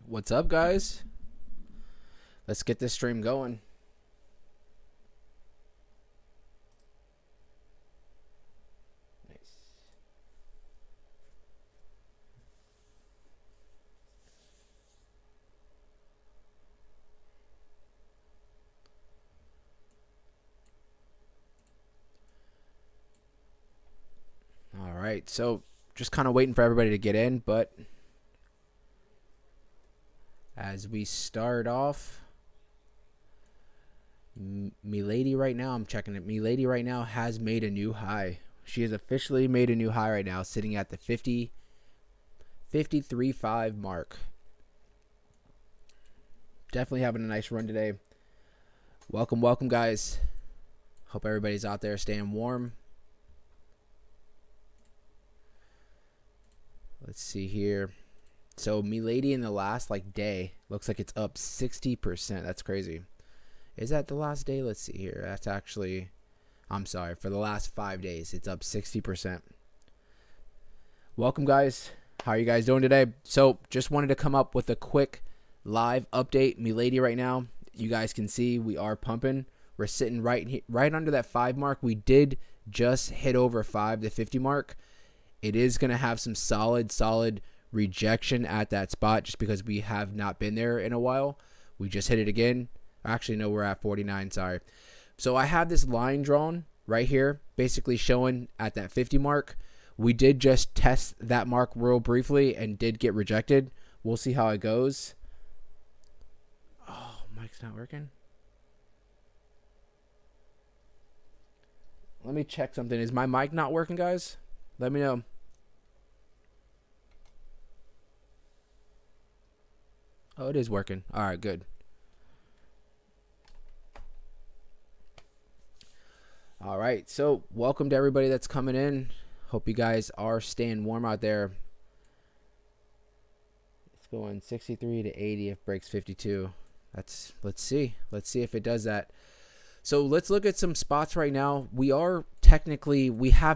What's up, guys? Let's get this stream going. Nice. All right, so just kind of waiting for everybody to get in, but as we start off, Milady right now, I'm checking it. Milady right now has made a new high. She has officially made a new high right now, sitting at the 53.5 mark. Definitely having a nice run today. Welcome, guys. Hope everybody's out there staying warm. Let's see here. So Milady in the last day looks like it's up 60%. That's crazy. Is that the last day? Let's see here. That's actually, I'm sorry, for the last 5 days, it's up 60%. Welcome, guys. How are you guys doing today? So just wanted to come up with a quick live update. Milady right now, you guys can see we are pumping. We're sitting right under that 5 mark. We did just hit over 5 to 50 mark. It is going to have some solid rejection at that spot just because we have not been there in a while. We just hit it again. Actually, no, we're at 49, sorry. So I have this line drawn right here, basically showing at that 50 mark. We did just test that mark real briefly and did get rejected. We'll see how it goes. Oh, mic's not working. Let me check something. Is my mic not working, guys? Let me know. Oh, it is working. All right, good. All right, so welcome to everybody that's coming in. Hope you guys are staying warm out there. It's going 63 to 80 if breaks 52. Let's see if it does that. So let's look at some spots right now. We have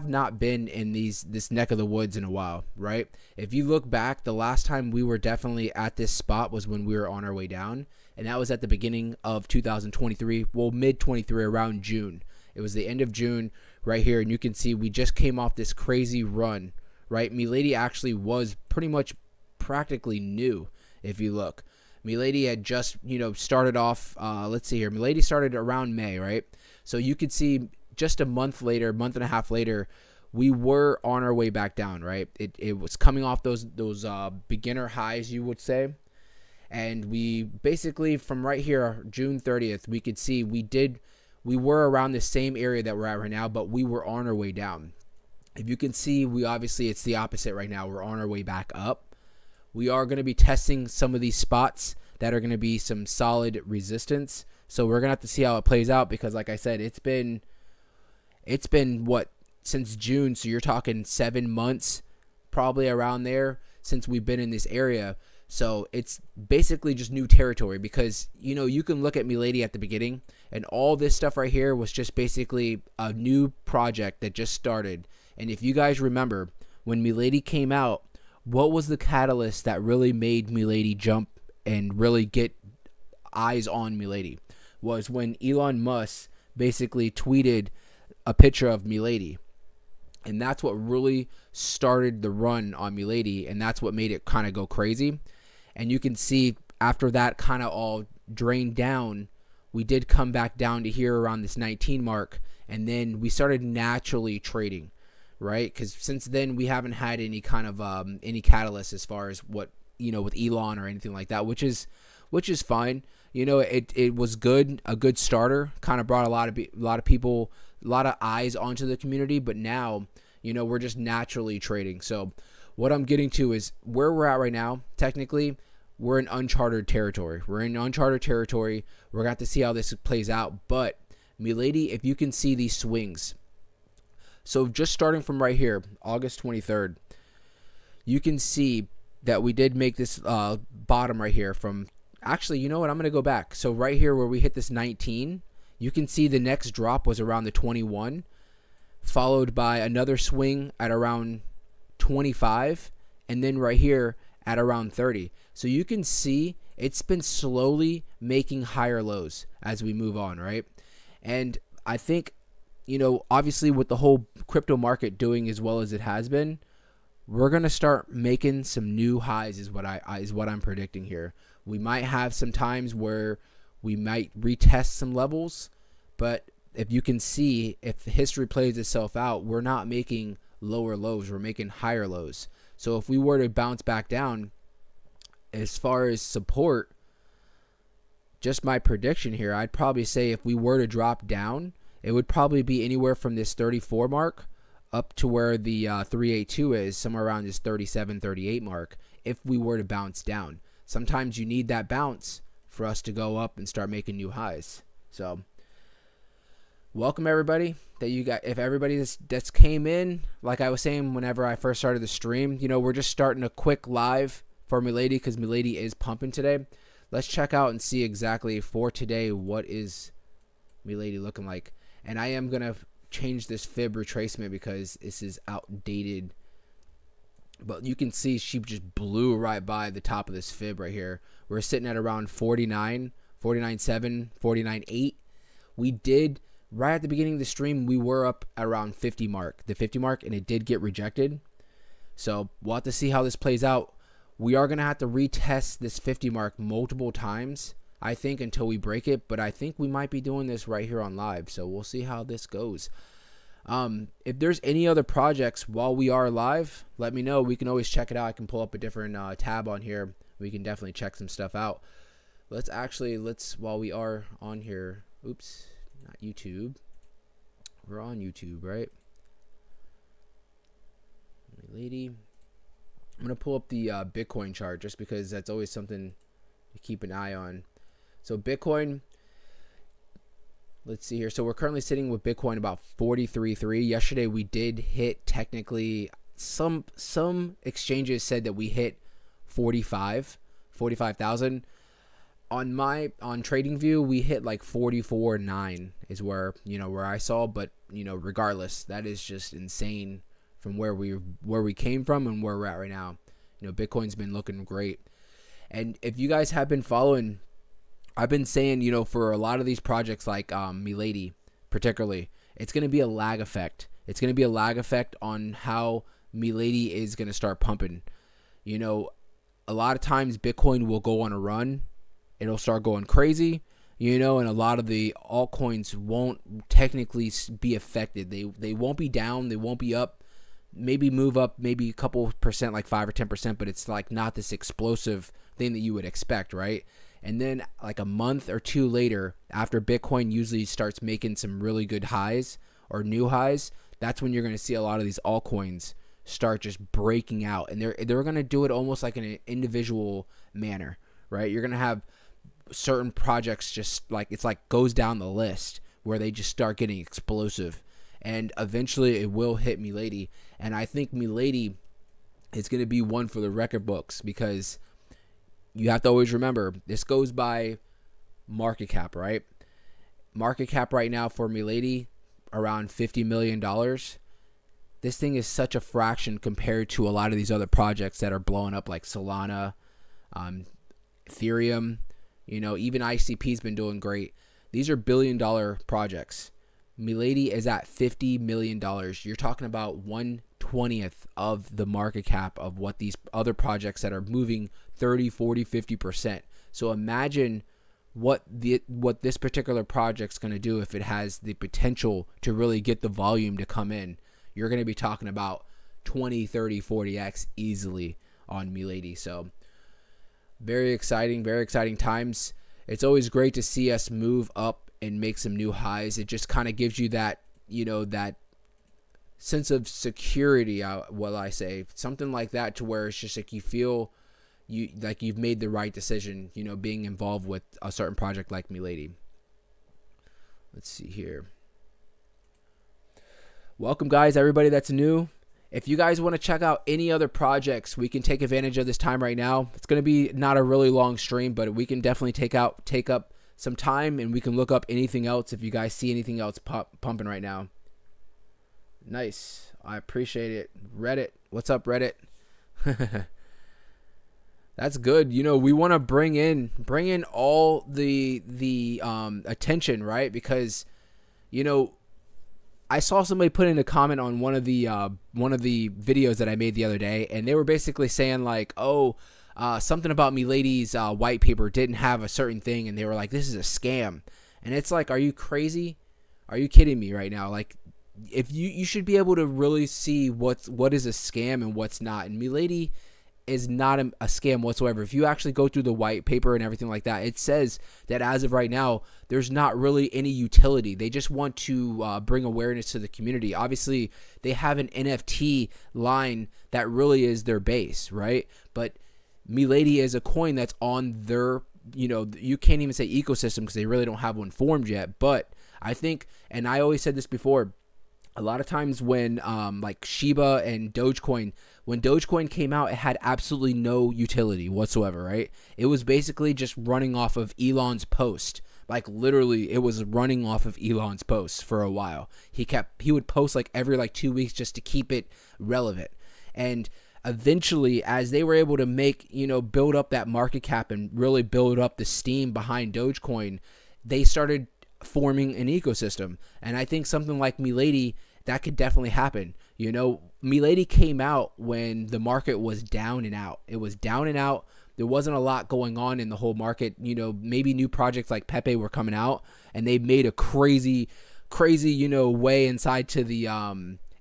not been in this neck of the woods in a while, right? If you look back, the last time we were definitely at this spot was when we were on our way down, and that was at the beginning of 2023, well, mid-23, around June. It was the end of June right here, and you can see we just came off this crazy run, right? Milady actually was pretty much practically new, if you look. Milady had just, started off, let's see here. Milady started around May, right? So you could see just a month and a half later, we were on our way back down, right? It was coming off those beginner highs, you would say. And we basically, from right here, June 30th, we could see we were around the same area that we're at right now, but we were on our way down. If you can see, it's the opposite right now. We're on our way back up. We are going to be testing some of these spots that are going to be some solid resistance. So we're going to have to see how it plays out because, like I said, it's been what, since June. So you're talking 7 months, probably around there, since we've been in this area. So it's basically just new territory because, you can look at Milady at the beginning and all this stuff right here was just basically a new project that just started. And if you guys remember, when Milady came out, what was the catalyst that really made Milady jump and really get eyes on Milady? Was when Elon Musk basically tweeted a picture of Milady. And that's what really started the run on Milady, and that's what made it kind of go crazy. And you can see after that kind of all drained down, we did come back down to here around this 19 mark, and then we started naturally trading. Right, because since then we haven't had any kind of any catalyst as far as what with Elon or anything like that, which is fine. It was good, a good starter. Kind of brought a lot of people, a lot of eyes onto the community. But now we're just naturally trading. So what I'm getting to is where we're at right now. Technically, we're in uncharted territory. We're gonna have to see how this plays out. But Milady, if you can see these swings. So just starting from right here, August 23rd, you can see that we did make this bottom right here from, actually, you know what, I'm going to go back. So right here where we hit this 19, you can see the next drop was around the 21, followed by another swing at around 25, and then right here at around 30. So you can see it's been slowly making higher lows as we move on, right? And I think, obviously with the whole crypto market doing as well as it has been, we're going to start making some new highs is what I'm predicting here. We might have some times where we might retest some levels, but if you can see, if history plays itself out, we're not making lower lows, we're making higher lows. So if we were to bounce back down, as far as support, just my prediction here, I'd probably say if we were to drop down, it would probably be anywhere from this 34 mark up to where the 382 is, somewhere around this 37, 38 mark, if we were to bounce down. Sometimes you need that bounce for us to go up and start making new highs. So welcome everybody that you got. If everybody that's came in, like I was saying whenever I first started the stream, we're just starting a quick live for Milady because Milady is pumping today. Let's check out and see exactly for today what is Milady looking like. And I am going to change this fib retracement because this is outdated. But you can see she just blew right by the top of this fib right here. We're sitting at around 49, 49.7, 49.8. We did, right at the beginning of the stream, we were up around the 50 mark, and it did get rejected. So we'll have to see how this plays out. We are going to have to retest this 50 mark multiple times, I think, until we break it. But I think we might be doing this right here on live. So we'll see how this goes. If there's any other projects while we are live, let me know. We can always check it out. I can pull up a different tab on here. We can definitely check some stuff out. Let's while we are on here. Oops, not YouTube. We're on YouTube, right? Lady. I'm going to pull up the Bitcoin chart just because that's always something to keep an eye on. So Bitcoin, let's see here. So we're currently sitting with Bitcoin about 43.3. Yesterday we did hit technically, some exchanges said that we hit 45,000. On TradingView we hit like 44.9 is where I saw, but regardless, that is just insane from where we came from and where we're at right now. Bitcoin's been looking great. And if you guys have been following, I've been saying, for a lot of these projects like Milady particularly, it's going to be a lag effect. It's going to be a lag effect on how Milady is going to start pumping. A lot of times Bitcoin will go on a run. It'll start going crazy, and a lot of the altcoins won't technically be affected. They won't be down. They won't be up. Maybe move up maybe a couple percent, like 5 or 10%, but it's like not this explosive thing that you would expect, right? And then like a month or two later, after Bitcoin usually starts making some really good highs or new highs, that's when you're going to see a lot of these altcoins start just breaking out. And they're going to do it almost like in an individual manner, right? You're going to have certain projects just like, it's like goes down the list where they just start getting explosive. And eventually it will hit Milady. And I think Milady is going to be one for the record books because you have to always remember, this goes by market cap, right? Market cap right now for Milady, around $50 million. This thing is such a fraction compared to a lot of these other projects that are blowing up like Solana, Ethereum, even ICP's been doing great. These are billion-dollar projects. Milady is at $50 million. You're talking about 1/20th of the market cap of what these other projects that are moving 30, 40, 50%. So imagine what this particular project's going to do if it has the potential to really get the volume to come in. You're going to be talking about 20, 30, 40x easily on Milady. So very exciting times. It's always great to see us move up and make some new highs. It just kind of gives you that, that sense of security, I say, something like that, to where it's just like you feel like you've made the right decision, being involved with a certain project like Milady. Let's see here. Welcome, guys, everybody that's new. If you guys want to check out any other projects, we can take advantage of this time right now. It's going to be not a really long stream, but we can definitely take up some time, and we can look up anything else if you guys see anything else pumping right now. Nice. I appreciate it. Reddit. What's up, Reddit? That's good. You know, we want to bring in all the attention, right? Because you know, I saw somebody put in a comment on one of the videos that I made the other day, and they were basically saying like, "Oh, something about Milady's white paper didn't have a certain thing," and they were like, "This is a scam." And it's like, are you crazy? Are you kidding me right now? Like, if you should be able to really see what is a scam and what's not. And Milady is not a scam whatsoever. If you actually go through the white paper and everything like that, it says that as of right now, there's not really any utility. They just want to bring awareness to the community. Obviously, they have an NFT line that really is their base, right? But Milady is a coin that's on their, you know, you can't even say ecosystem because they really don't have one formed yet. But I think, and I always said this before, a lot of times when like Shiba and Dogecoin, when Dogecoin came out, it had absolutely no utility whatsoever, right? It was basically just running off of Elon's post. Like literally, it was running off of Elon's posts for a while. He would post like every like 2 weeks just to keep it relevant. And eventually, as they were able to make, you know, build up that market cap and really build up the steam behind Dogecoin, they started forming an ecosystem. And I think something like Milady, that could definitely happen. You know, Milady came out when the market was down and out. It was down and out. There wasn't a lot going on in the whole market. You know, maybe new projects like Pepe were coming out and they made a crazy, you know, way inside to the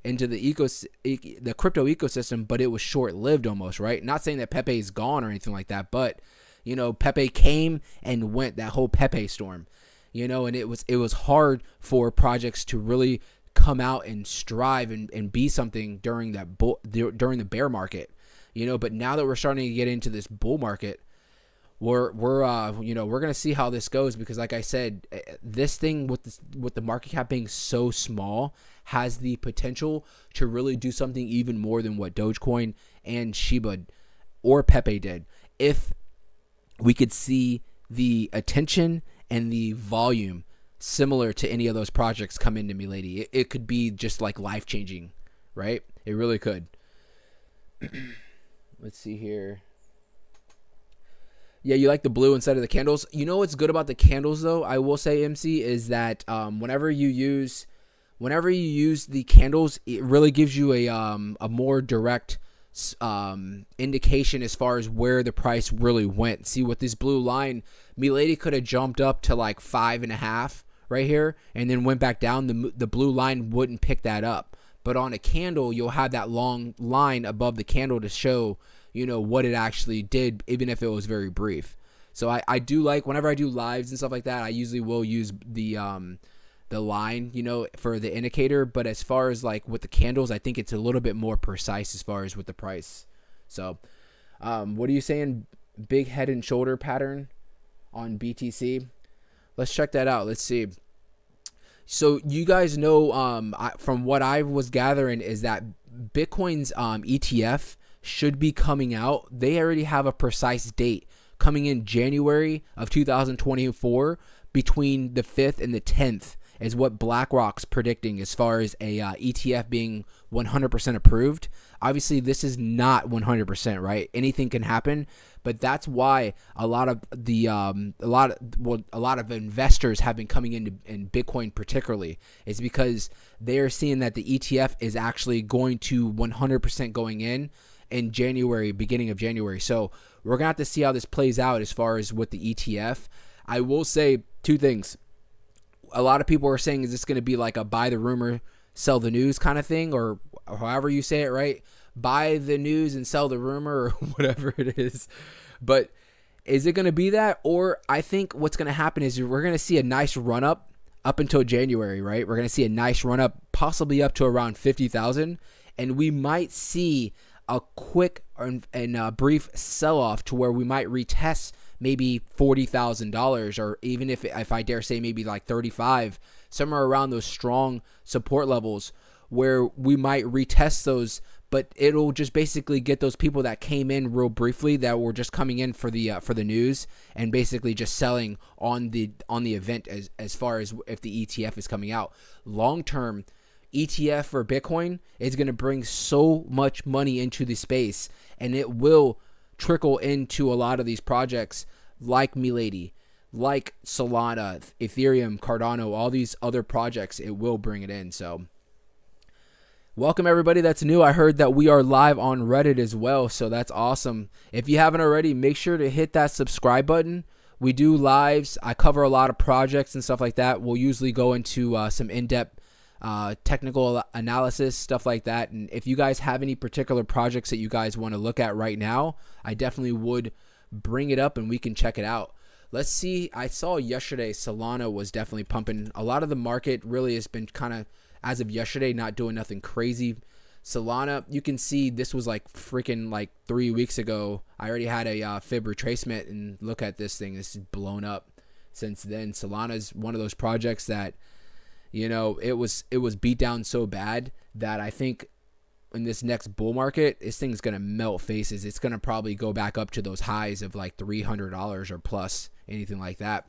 into the crypto ecosystem, but it was short-lived almost, right? Not saying that Pepe is gone or anything like that, but you know, Pepe came and went, that whole Pepe storm. You know, and it was hard for projects to really come out and strive and be something during during the bear market. You know, but now that we're starting to get into this bull market, we're you know, we're gonna see how this goes, because like I said, this thing with the market cap being so small has the potential to really do something even more than what Dogecoin and Shiba or Pepe did. If we could see the attention and the volume similar to any of those projects come into Milady, it could be just like life changing, right? It really could. Let's see here. Yeah, you like the blue instead of the candles. You know what's good about the candles, though? I will say, MC, is that whenever you use the candles, it really gives you a more direct indication as far as where the price really went. See, with this blue line, Milady could have jumped up to like 5.5 right here, and then went back down. The blue line wouldn't pick that up. But on a candle, you'll have that long line above the candle to show, you know, what it actually did, even if it was very brief. So I do like, whenever I do lives and stuff like that, I usually will use the line, you know, for the indicator. But as far as like with the candles, I think it's a little bit more precise as far as with the price. So what are you saying? Big head and shoulder pattern on BTC. Let's check that out. Let's see. So you guys know, from what I was gathering, is that Bitcoin's ETF should be coming out. They already have a precise date coming in January of 2024, between the 5th and the 10th is what BlackRock's predicting as far as a ETF being 100% approved. Obviously, this is not 100%, right? Anything can happen, but that's why a lot of investors have been coming into in Bitcoin particularly. Is because they are seeing that the ETF is actually going to 100% going in January, beginning of January. So we're gonna have to see how this plays out as far as with the ETF. I will say two things. A lot of people are saying, is this going to be like a buy the rumor, sell the news kind of thing, or however you say it, right? Buy the news and sell the rumor, or whatever it is. But is it going to be that? Or I think what's going to happen is we're going to see a nice run up until January, right? We're going to see a nice run up, possibly up to around 50,000. And we might see a quick and brief sell off to where we might retest maybe $40,000, or even if I dare say maybe like 35, somewhere around those strong support levels where we might retest those, but it'll just basically get those people that came in real briefly, that were just coming in for the news, and basically just selling on the event as far as if the ETF is coming out. Long term, ETF for Bitcoin is going to bring so much money into the space, and it will trickle into a lot of these projects like Milady, like Solana, Ethereum, Cardano, all these other projects. It will bring it in. So welcome everybody that's new. I heard that we are live on Reddit as well, so that's awesome. If you haven't already, make sure to hit that subscribe button. We do lives. I cover a lot of projects and stuff like that. We'll usually go into some in-depth technical analysis, stuff like that. And if you guys have any particular projects that you guys want to look at right now, I definitely would bring it up and we can check it out. Let's see. I saw yesterday Solana was definitely pumping. A lot of the market really has been kind of, as of yesterday, not doing nothing crazy. Solana, you can see this was like freaking like 3 weeks ago. I already had a fib retracement, and look at this thing. This is blown up since then. Solana is one of those projects that, you know, it was beat down so bad that I think in this next bull market, this thing's going to melt faces. It's going to probably go back up to those highs of like $300 or plus, anything like that.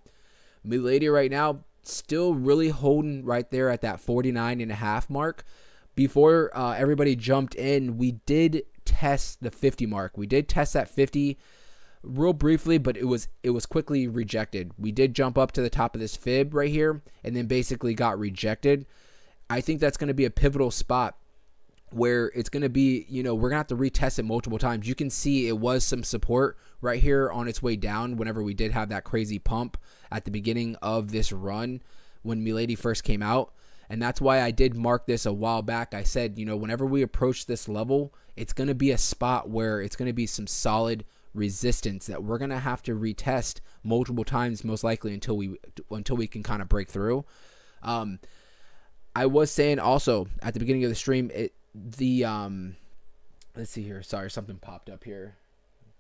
Milady right now, still really holding right there at that 49.5 mark. Before everybody jumped in, we did test the 50 mark. We did test that 50 real briefly, but it was quickly rejected. We did jump up to the top of this fib right here and then basically got rejected. I think that's going to be a pivotal spot where it's going to be, you know, we're going to have to retest it multiple times. You can see it was some support right here on its way down whenever we did have that crazy pump at the beginning of this run when Milady first came out. And that's why I did mark this a while back. I said, you know, whenever we approach this level, it's going to be a spot where it's going to be some solid resistance that we're going to have to retest multiple times, most likely until we can kind of break through. I was saying also at the beginning of the stream, let's see here. Sorry, something popped up here.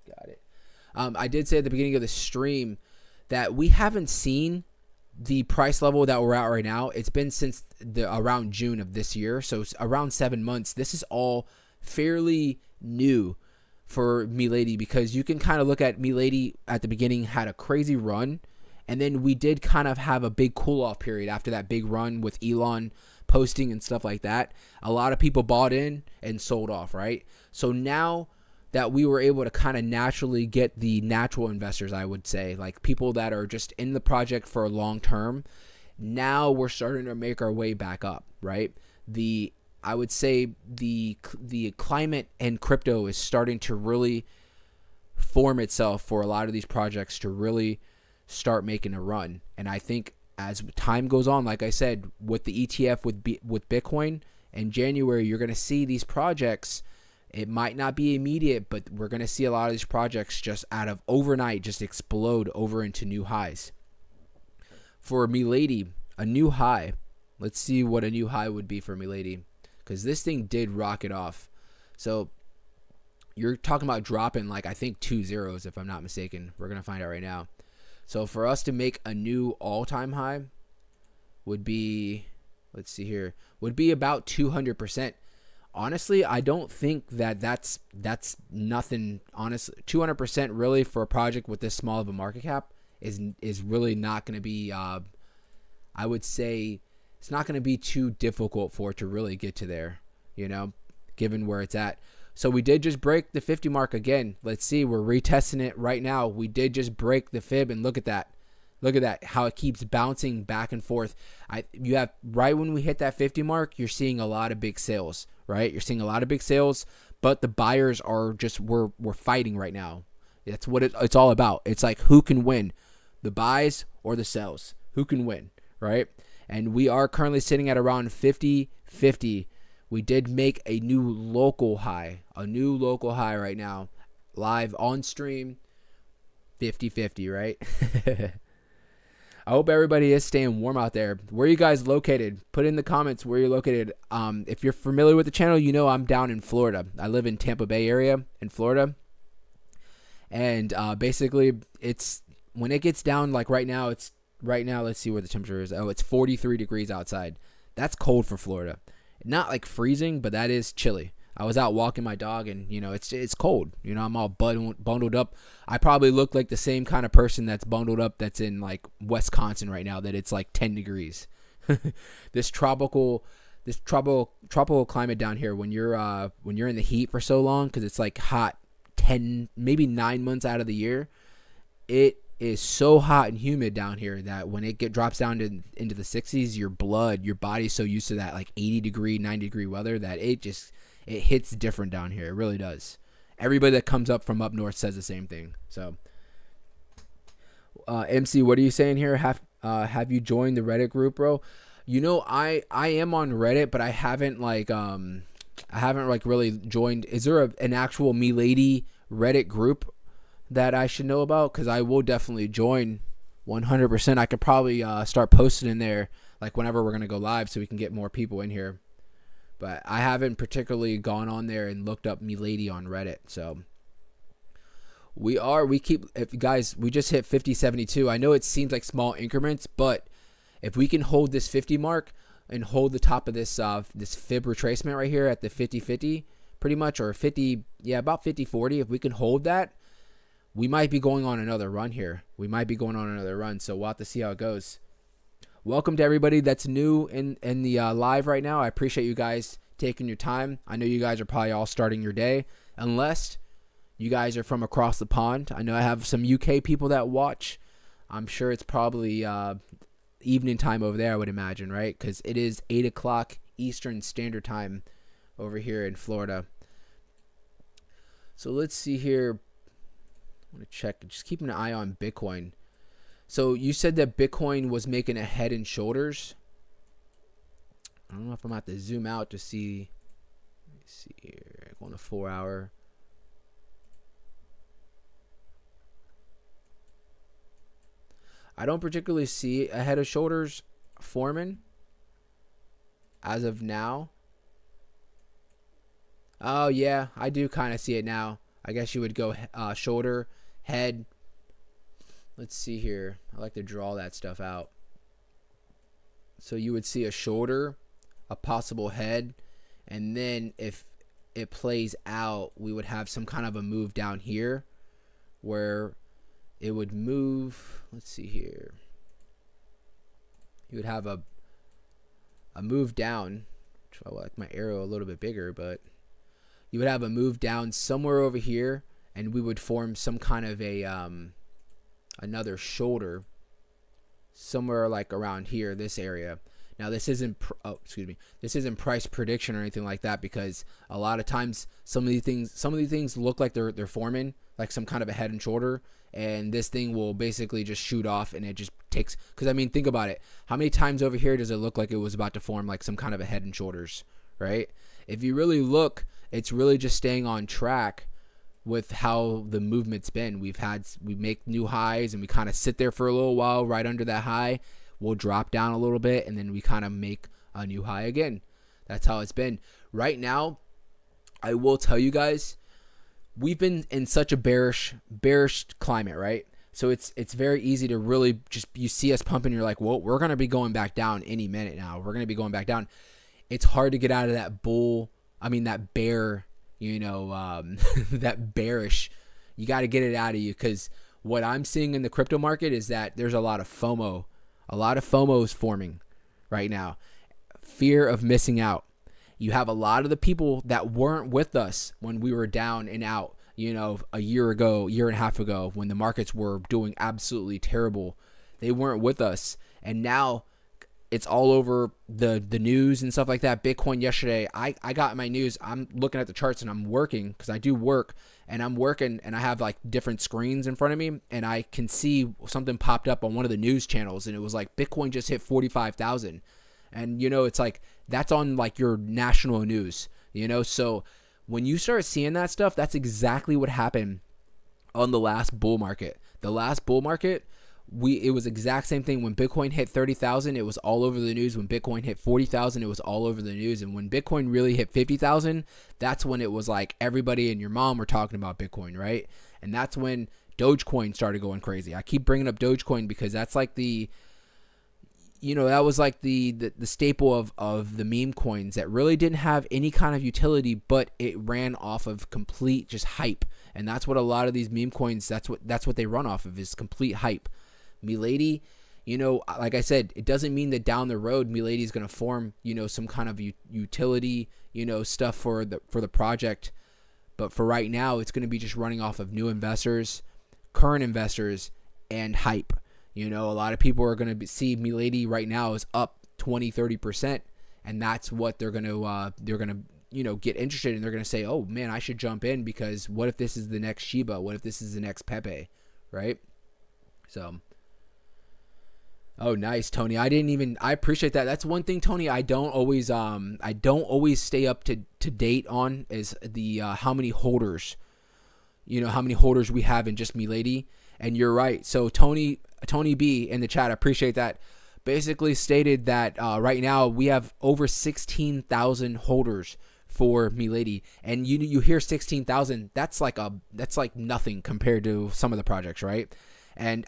Got it. I did say at the beginning of the stream that we haven't seen the price level that we're at right now. It's been since around June of this year, so it's around 7 months. This is all fairly new for Milady, because you can kind of look at Milady at the beginning had a crazy run, and then we did kind of have a big cool off period after that big run with Elon posting and stuff like that. A lot of people bought in and sold off, right? So now that we were able to kind of naturally get the natural investors, I would say, like people that are just in the project for a long term, now we're starting to make our way back up, right? I would say the climate and crypto is starting to really form itself for a lot of these projects to really start making a run. And I think as time goes on, like I said, with the ETF with Bitcoin in January, you're going to see these projects. It might not be immediate, but we're going to see a lot of these projects just out of overnight just explode over into new highs. For Milady, a new high. Let's see what a new high would be for Milady, because this thing did rocket off. So you're talking about dropping like I think 2 zeros if I'm not mistaken. We're going to find out right now. So for us to make a new all-time high would be, let's see here, would be about 200%. Honestly, I don't think that's nothing. Honestly, 200% really for a project with this small of a market cap is really not going to be. I would say it's not going to be too difficult for it to really get to there, you know, given where it's at. So we did just break the 50 mark again. Let's see, we're retesting it right now. We did just break the fib, and look at that. Look at that, how it keeps bouncing back and forth. You have right when we hit that 50 mark, you're seeing a lot of big sales, right? You're seeing a lot of big sales, but the buyers are just we're fighting right now. That's what it's all about. It's like who can win, the buys or the sells? Who can win, right? And we are currently sitting at around 50-50. We did make a new local high right now, live on stream, 50-50, right? I hope everybody is staying warm out there. Where are you guys located? Put in the comments where you're located. If you're familiar with the channel, you know I'm down in Florida. I live in Tampa Bay area in Florida. And basically, it's when it gets down, like right now, let's see where the temperature is. Oh, it's 43 degrees outside. That's cold for Florida. Not like freezing, but that is chilly. I was out walking my dog, and you know it's cold. You know, I'm all bundled up. I probably look like the same kind of person that's bundled up that's in like Wisconsin right now. That it's like 10 degrees. This tropical climate down here when you're in the heat for so long, because it's like hot 10, maybe 9 months out of the year, it is so hot and humid down here that when it drops down into the 60s, your body's so used to that like 80 degree, 90 degree weather that it hits different down here. It really does. Everybody that comes up from up north says the same thing. So, MC, what are you saying here? Have you joined the Reddit group, bro? I am on Reddit, but I haven't really joined. Is there an actual Milady Reddit group that I should know about? Because I will definitely join 100%. I could probably start posting in there like whenever we're going to go live so we can get more people in here. But I haven't particularly gone on there and looked up Milady on Reddit. So we just hit 50.72. I know it seems like small increments, but if we can hold this 50 mark and hold the top of this fib retracement right here at the 50.50 pretty much, or 50, yeah, about 50.40, if we can hold that, we might be going on another run here. So we'll have to see how it goes. Welcome to everybody that's new in the live right now. I appreciate you guys taking your time. I know you guys are probably all starting your day, unless you guys are from across the pond. I know I have some UK people that watch. I'm sure it's probably evening time over there, I would imagine, right? Because it is 8 o'clock Eastern Standard Time over here in Florida. So let's see here. I want to check. Just keeping an eye on Bitcoin. So you said that Bitcoin was making a head and shoulders. I don't know if I'm going to have to zoom out to see. Let me see here. Going to 4 hour. I don't particularly see a head and shoulders forming as of now. Oh, yeah. I do kind of see it now. I guess you would go shoulder, head. Let's see here. I like to draw that stuff out. So you would see a shoulder, a possible head, and then if it plays out, we would have some kind of a move down here where it would move. Let's see here. You would have a move down. I like my arrow a little bit bigger, but you would have a move down somewhere over here, and we would form some kind of a another shoulder somewhere like around here, this area. Now this isn't this isn't price prediction or anything like that, because a lot of times some of these things look like they're forming like some kind of a head and shoulder, and this thing will basically just shoot off, and it just takes, because I mean, think about it. How many times over here does it look like it was about to form like some kind of a head and shoulders, right? If you really look, it's really just staying on track with how the movement's been. We make new highs, and we kind of sit there for a little while right under that high. We'll drop down a little bit, and then we kind of make a new high again. That's how it's been. Right now, I will tell you guys, we've been in such a bearish climate, right? So it's very easy to really just, you see us pumping, you're like, well, we're going to be going back down any minute now. We're going to be going back down. It's hard to get out of that that bear, that bearish. You got to get it out of you, because what I'm seeing in the crypto market is that there's a lot of FOMO. A lot of FOMO is forming right now. Fear of missing out. You have a lot of the people that weren't with us when we were down and out, a year and a half ago, when the markets were doing absolutely terrible. They weren't with us. And now it's all over the news and stuff like that. Bitcoin yesterday, I got my news. I'm looking at the charts, and I'm working, because I do work, and I'm working, and I have like different screens in front of me, and I can see something popped up on one of the news channels, and it was like Bitcoin just hit 45,000. And it's like, that's on like your national news, so when you start seeing that stuff, that's exactly what happened on the last bull market. The last bull market, it was exact same thing. When Bitcoin hit 30,000, it was all over the news. When Bitcoin hit 40,000, it was all over the news. And when Bitcoin really hit 50,000, that's when it was like everybody and your mom were talking about Bitcoin, right? And that's when Dogecoin started going crazy. I keep bringing up Dogecoin because that's like that was like the staple of the meme coins that really didn't have any kind of utility, but it ran off of complete just hype. And that's what a lot of these meme coins, that's what they run off of, is complete hype. Milady, like I said, it doesn't mean that down the road Milady is going to form, some kind of utility, stuff for the project. But for right now, it's going to be just running off of new investors, current investors, and hype. A lot of people are going to see Milady right now is up 20-30%, and that's what they're going to get interested in. They're going to say, oh man, I should jump in, because what if this is the next Shiba? What if this is the next Pepe, right? So, oh, nice, Tony. I appreciate that. That's one thing, Tony, I don't always stay up to date on, is the how many holders we have in just Milady. And you're right. So Tony B in the chat, I appreciate that, basically stated that right now we have over 16,000 holders for Milady. And you hear 16,000, that's like nothing compared to some of the projects, right? And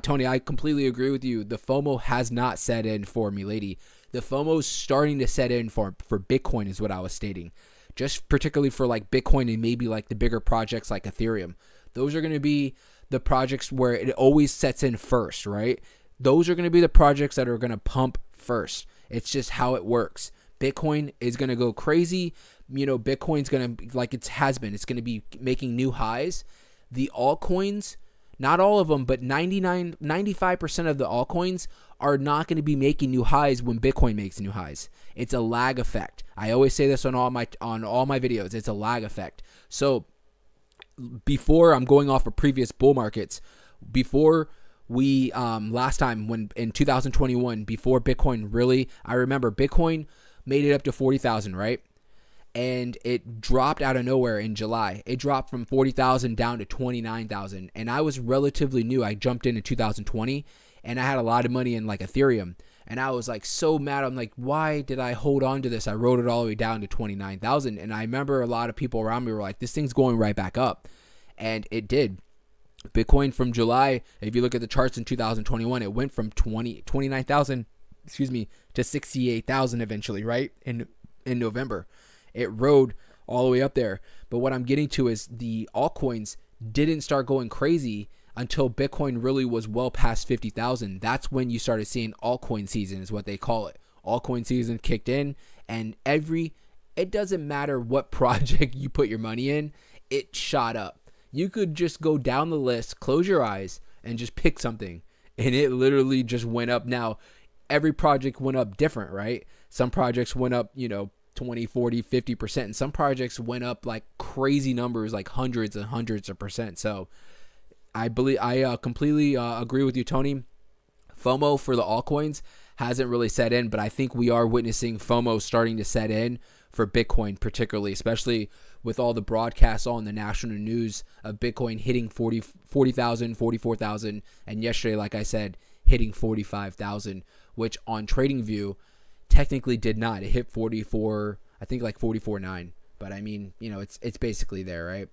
Tony, I completely agree with you. The FOMO has not set in for Milady. The FOMO is starting to set in for Bitcoin, is what I was stating. Just particularly for like Bitcoin and maybe like the bigger projects like Ethereum. Those are going to be the projects where it always sets in first, right? Those are going to be the projects that are going to pump first. It's just how it works. Bitcoin is going to go crazy. Bitcoin's going to, like it has been, it's going to be making new highs. The altcoins, not all of them, but 95% of the altcoins are not going to be making new highs when Bitcoin makes new highs. It's a lag effect. I always say this on all my videos. It's a lag effect. So before, I'm going off of previous bull markets, before we last time, when in 2021, before Bitcoin really, I remember Bitcoin made it up to 40,000, right? And it dropped out of nowhere in July. It dropped from 40,000 down to 29,000. And I was relatively new. I jumped in 2020, and I had a lot of money in like Ethereum. And I was like so mad. I'm like, why did I hold on to this? I wrote it all the way down to 29,000. And I remember a lot of people around me were like, this thing's going right back up. And it did. Bitcoin from July, if you look at the charts in 2021, it went from 29,000, to 68,000 eventually, right? In November. It rode all the way up there. But what I'm getting to is the altcoins didn't start going crazy until Bitcoin really was well past 50,000. That's when you started seeing altcoin season, is what they call it. Altcoin season kicked in, and it doesn't matter what project you put your money in, it shot up. You could just go down the list, close your eyes, and just pick something, and it literally just went up. Now, every project went up different, right? Some projects went up, 20, 40, 50%, and some projects went up like crazy numbers, like hundreds and hundreds of percent. So I completely agree with you, Tony. FOMO for the altcoins hasn't really set in, but I think we are witnessing FOMO starting to set in for Bitcoin, particularly, especially with all the broadcasts on the national news of Bitcoin hitting 40,000, 44,000, and yesterday, like I said, hitting 45,000, which on TradingView technically did not. It hit 44, I think like 44.9, but I mean, it's basically there, right?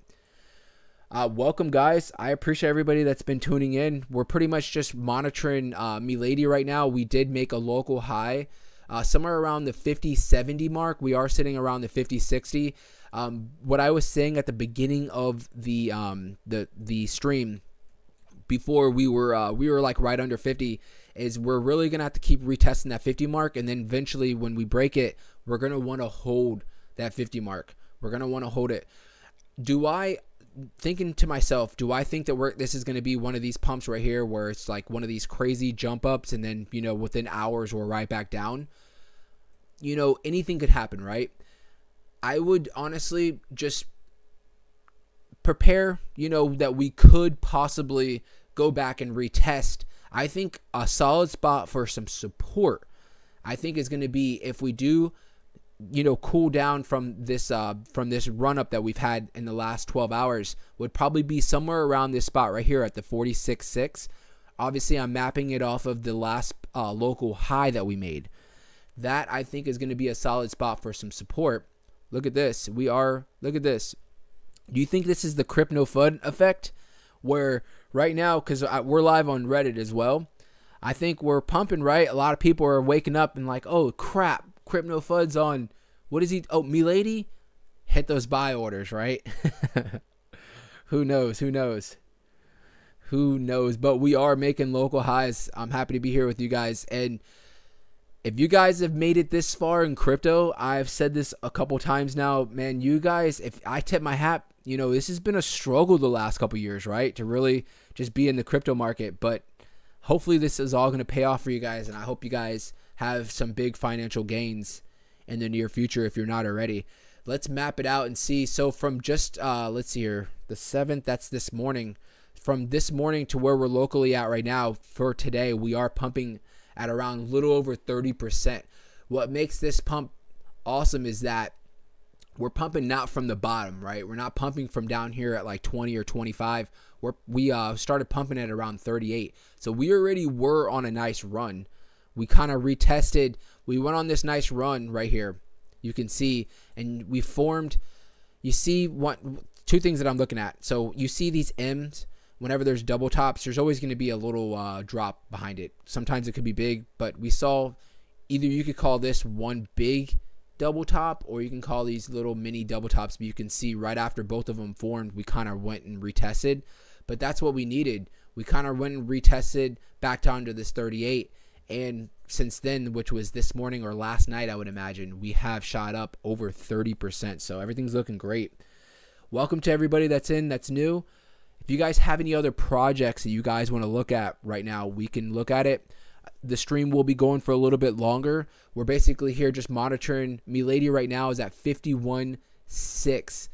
Welcome, guys. I appreciate everybody that's been tuning in. We're pretty much just monitoring Milady right now. We did make a local high somewhere around the 50-70 mark. We are sitting around the 50-60. What I was saying at the beginning of the stream, before we were like right under 50, is we're really gonna have to keep retesting that 50 mark, and then eventually when we break it, we're gonna want to hold that 50 mark. We're gonna want to hold it. Thinking to myself, do I think that this is going to be one of these pumps right here where it's like one of these crazy jump ups and then, within hours we're right back down? Anything could happen, right? I would honestly just prepare, that we could possibly go back and retest. I think a solid spot for some support, I think, is going to be if we do cool down from this run up that we've had in the last 12 hours, would probably be somewhere around this spot right here at the 46.6. Obviously, I'm mapping it off of the last local high that we made. That, I think, is going to be a solid spot for some support. Look at this. Look at this. Do you think this is the crypto FUD effect? Where right now, because we're live on Reddit as well, I think we're pumping, right? A lot of people are waking up and like, oh, crap. Crypto FUD's on. What is he? Oh, Milady, hit those buy orders, right? Who knows? But we are making local highs. I'm happy to be here with you guys. And if you guys have made it this far in crypto, I've said this a couple times now, man, you guys, if I tip my hat, this has been a struggle the last couple of years, right? To really just be in the crypto market. But hopefully this is all going to pay off for you guys. And I hope you guys have some big financial gains in the near future if you're not already. Let's map it out and see. So from just, let's see here, the 7th, that's this morning. From this morning to where we're locally at right now for today, we are pumping at around a little over 30%. What makes this pump awesome is that we're pumping not from the bottom, right? We're not pumping from down here at like 20 or 25. We started pumping at around 38. So we already were on a nice run. We kind of retested. We went on this nice run right here. You can see, and we formed, you see two things that I'm looking at. So you see these M's, whenever there's double tops, there's always going to be a little drop behind it. Sometimes it could be big, but we saw either you could call this one big double top, or you can call these little mini double tops. But you can see right after both of them formed, we kind of went and retested. But that's what we needed. We kind of went and retested back down to this 38. And since then, which was this morning or last night, I would imagine, we have shot up over 30%. So everything's looking great. Welcome to everybody that's new. If you guys have any other projects that you guys want to look at right now, we can look at it. The stream will be going for a little bit longer. We're basically here just monitoring. Milady right now is at 51.6.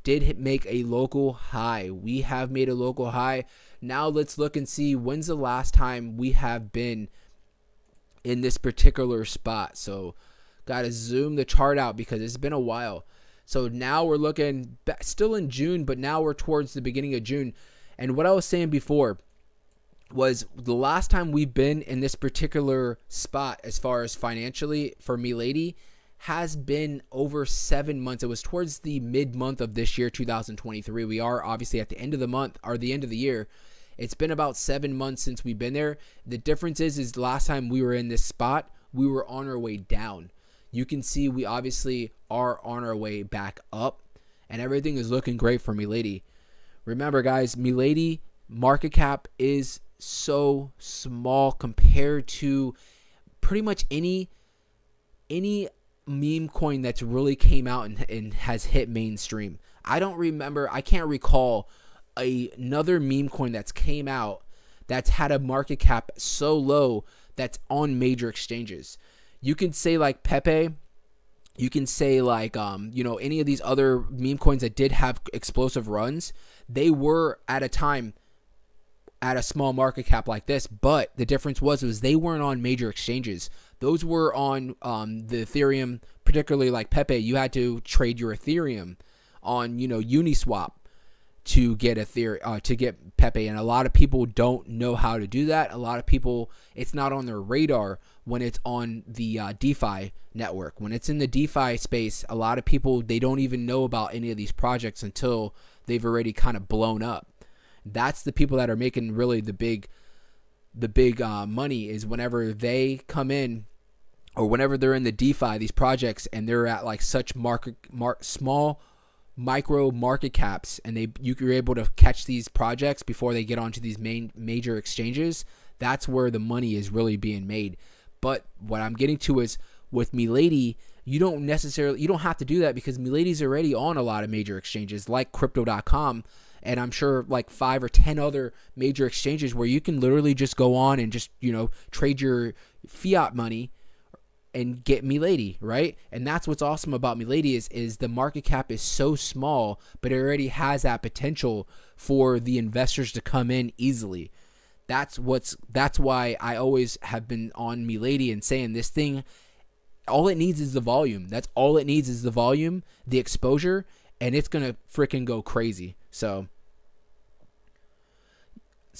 Did make a local high. We have made a local high. Now let's look and see when's the last time we have been in this particular spot. So got to zoom the chart out because it's been a while. So now we're looking still in June, but now we're towards the beginning of June. And what I was saying before was the last time we've been in this particular spot as far as financially for Milady has been over 7 months. It was towards the mid-month of this year, 2023. We are obviously at the end of the month or the end of the year. It's been about 7 months since we've been there. The difference is the last time we were in this spot, we were on our way down. You can see we obviously are on our way back up, and everything is looking great for Milady. Remember, guys, Milady market cap is so small compared to pretty much any meme coin that's really came out and has hit mainstream. I can't recall another meme coin that's came out that's had a market cap so low that's on major exchanges. You can say like Pepe, you can say like any of these other meme coins that did have explosive runs. They were at a time at a small market cap like this, but the difference was they weren't on major exchanges. Those were on the Ethereum, particularly like Pepe. You had to trade your Ethereum on Uniswap to get to get Pepe, and a lot of people don't know how to do that. A lot of people, it's not on their radar when it's on the DeFi network. When it's in the DeFi space, a lot of people, they don't even know about any of these projects until they've already kind of blown up. That's the people that are making really the big money, is whenever they come in or whenever they're in the DeFi, these projects, and they're at like such small micro market caps, and you're able to catch these projects before they get onto these major exchanges. That's where the money is really being made. But what I'm getting to is with Milady, you don't have to do that because Milady's already on a lot of major exchanges like crypto.com. And I'm sure like 5 or 10 other major exchanges where you can literally just go on and just, trade your fiat money and get Milady, right? And that's what's awesome about Milady is the market cap is so small, but it already has that potential for the investors to come in easily. That's why I always have been on Milady and saying this thing, all it needs is the volume. That's all it needs is the volume, the exposure, and it's going to freaking go crazy. So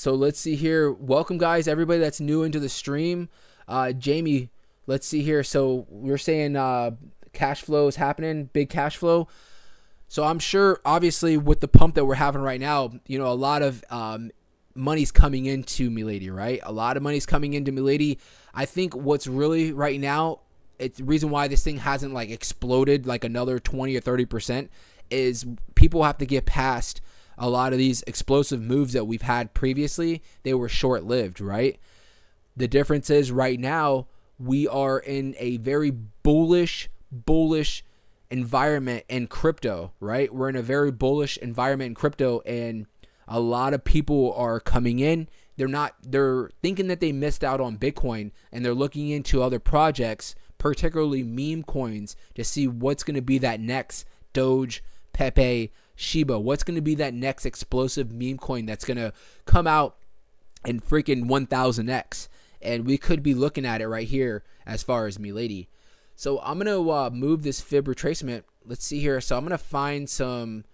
let's see here. Welcome, guys, everybody that's new into the stream. Jamie, let's see here. So we're saying cash flow is happening, big cash flow. So I'm sure, obviously, with the pump that we're having right now, a lot of money's coming into Milady, right? A lot of money's coming into Milady. I think what's really right now, it's the reason why this thing hasn't like exploded like another 20 or 30% is people have to get past a lot of these explosive moves that we've had previously. They were short-lived, right? The difference is right now we are in a very bullish environment in crypto, right? We're in a very bullish environment in crypto, and a lot of people are coming in. They're thinking that they missed out on Bitcoin, and they're looking into other projects, particularly meme coins, to see what's going to be that next Doge, Pepe, Shiba. What's going to be that next explosive meme coin that's going to come out and freaking 1000x. And we could be looking at it right here as far as Milady. So I'm going to move this fib retracement. Let's see here. So I'm going to find some,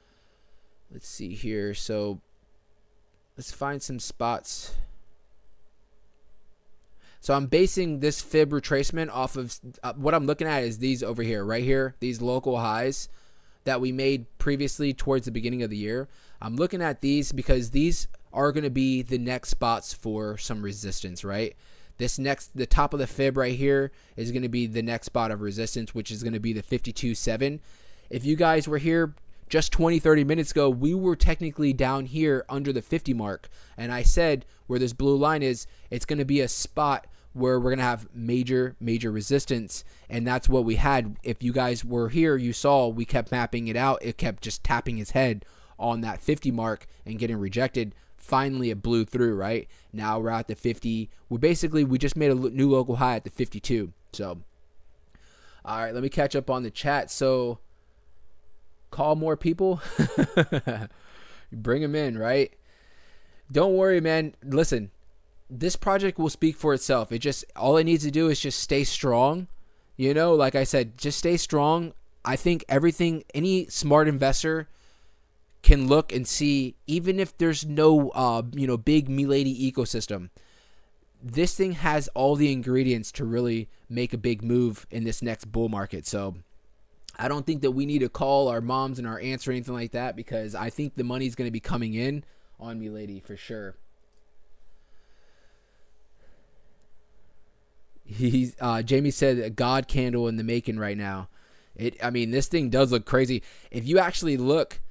let's see here. So let's find some spots. So I'm basing this fib retracement off of what I'm looking at is these over here, right here, these local highs that we made previously towards the beginning of the year. I'm looking at these because these are going to be the next spots for some resistance, right? The top of the fib right here is going to be the next spot of resistance, which is going to be the 52.7. If you guys were here just 20-30 minutes ago, we were technically down here under the 50 mark. And I said where this blue line is, it's going to be a spot where we're going to have major resistance. And that's what we had. If you guys were here, you saw we kept mapping it out. It kept just tapping its head on that 50 mark and getting rejected. Finally, it blew through, right? Now we're at the 50. We just made a new local high at the 52. So, all right, let me catch up on the chat. So, call more people. Bring them in, right? Don't worry, man. Listen, this project will speak for itself. All it needs to do is just stay strong. You know, like I said, just stay strong. I think any smart investor can look and see, even if there's no big Milady ecosystem, this thing has all the ingredients to really make a big move in this next bull market. So I don't think that we need to call our moms and our aunts or anything like that, because I think the money's going to be coming in on Milady for sure. Jamie said a God candle in the making right now. This thing does look crazy. If you actually look,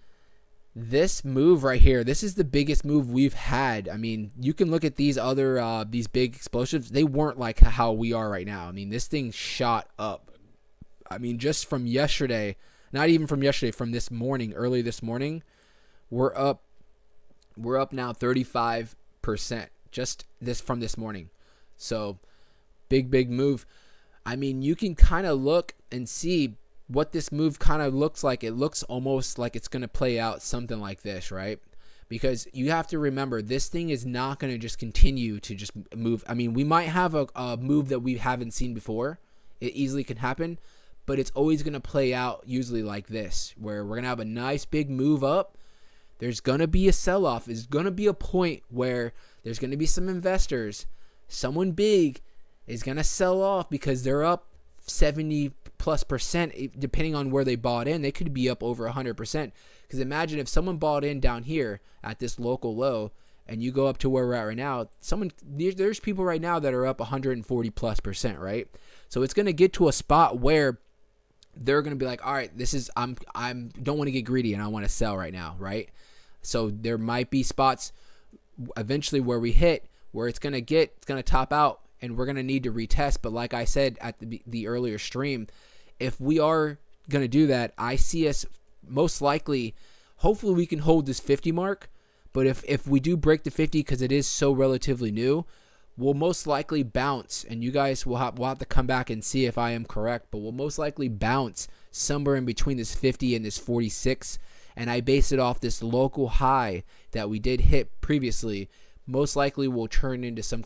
this move right here, this is the biggest move we've had. I mean, you can look at these other these big explosives. They weren't like how we are right now. I mean, this thing shot up. I mean, just from yesterday, not even from yesterday, from this morning, early this morning, we're up now 35% just from this morning. So big move. I mean, you can kind of look and see what this move kind of looks like. It looks almost like it's going to play out something like this, right? Because you have to remember, this thing is not going to just continue to just move. I mean, we might have a move that we haven't seen before. It easily can happen, but it's always going to play out usually like this, where we're going to have a nice big move up. There's going to be a sell-off. There's going to be a point where there's going to be some investors. Someone big is going to sell off because they're up 70+%, depending on where they bought in. They could be up over 100%. Because imagine if someone bought in down here at this local low, and you go up to where we're at right now, there's people right now that are up 140+%, right? So it's going to get to a spot where they're going to be like, all right, I'm don't want to get greedy and I want to sell right now, right? So there might be spots eventually where we hit where it's going to top out, and we're going to need to retest. But like I said at the earlier stream, if we are going to do that, I see us most likely, hopefully we can hold this 50 mark. But if we do break the 50, because it is so relatively new, we'll most likely bounce. And you guys will have to come back and see if I am correct. But we'll most likely bounce somewhere in between this 50 and this 46. And I base it off this local high that we did hit previously. Most likely will turn into some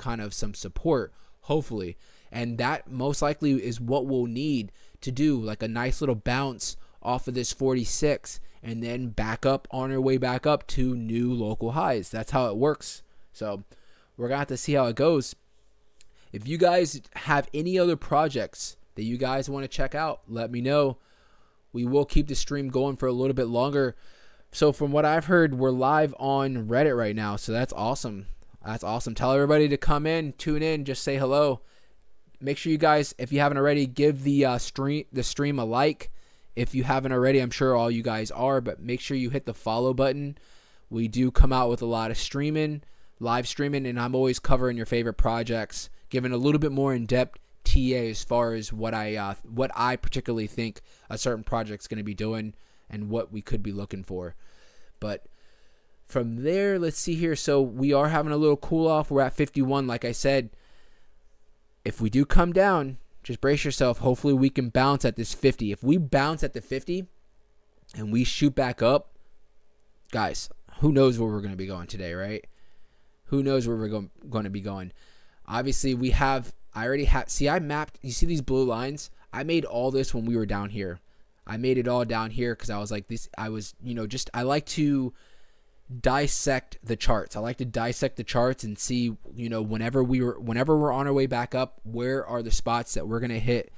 support, hopefully. And that most likely is what we'll need to do, like a nice little bounce off of this 46 and then back up on our way back up to new local highs. That's how it works. So we're going to have to see how it goes. If you guys have any other projects that you guys want to check out, let me know. We will keep the stream going for a little bit longer. So from what I've heard, we're live on Reddit right now. So that's awesome. That's awesome. Tell everybody to come in, tune in, just say hello. Make sure you guys, if you haven't already, give the stream a like. If you haven't already, I'm sure all you guys are, but make sure you hit the follow button. We do come out with a lot of live streaming, and I'm always covering your favorite projects, giving a little bit more in-depth TA as far as what I particularly think a certain project's going to be doing and what we could be looking for. But from there, let's see here. So we are having a little cool off. We're at 51. Like I said, if we do come down, just brace yourself. Hopefully we can bounce at this 50. If we bounce at the 50 and we shoot back up, guys, who knows where we're going to be going today, right? Who knows where we're going to be going? Obviously, I mapped, you see these blue lines? I made all this when we were down here. I made it all down here because I was like this. I like to dissect the charts. I like to dissect the charts and see, whenever we're on our way back up, where are the spots that we're going to hit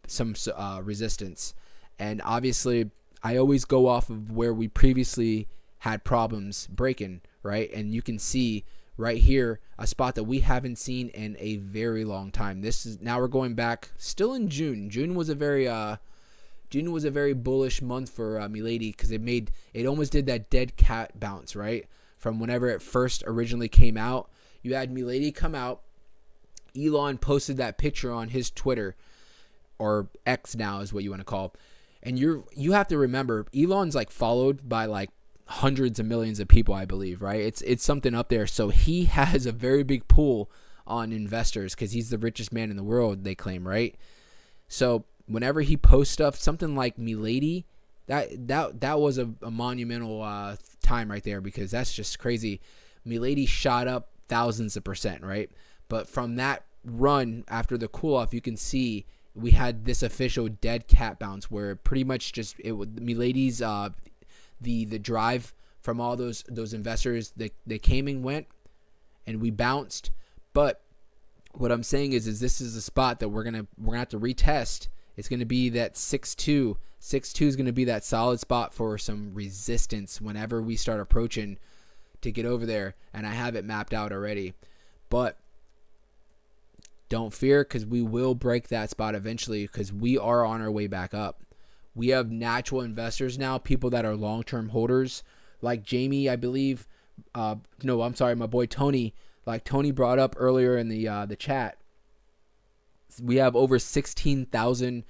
some resistance. And obviously, I always go off of where we previously had problems breaking, right? And you can see right here a spot that we haven't seen in a very long time. Now we're going back still in June. June was a very bullish month for Milady because it almost did that dead cat bounce, right? From whenever it first originally came out, you had Milady come out. Elon posted that picture on his Twitter, or X now is what you want to call. And you have to remember, Elon's like followed by like hundreds of millions of people, I believe, right? It's something up there. So he has a very big pool on investors because he's the richest man in the world, they claim, right? So whenever he posts stuff, something like Milady, that was a monumental time right there, because that's just crazy. Milady shot up thousands of %, right? But from that run after the cool off, you can see we had this official dead cat bounce where pretty much just Milady's the drive from all those investors, they came and went, and we bounced. But what I'm saying is this is a spot that we're gonna have to retest. It's gonna be that 6.2. 6.2 is gonna be that solid spot for some resistance whenever we start approaching to get over there, and I have it mapped out already. But don't fear, because we will break that spot eventually, because we are on our way back up. We have natural investors now, people that are long-term holders, like Jamie, I believe. My boy Tony. Like Tony brought up earlier in the chat, we have over 16,000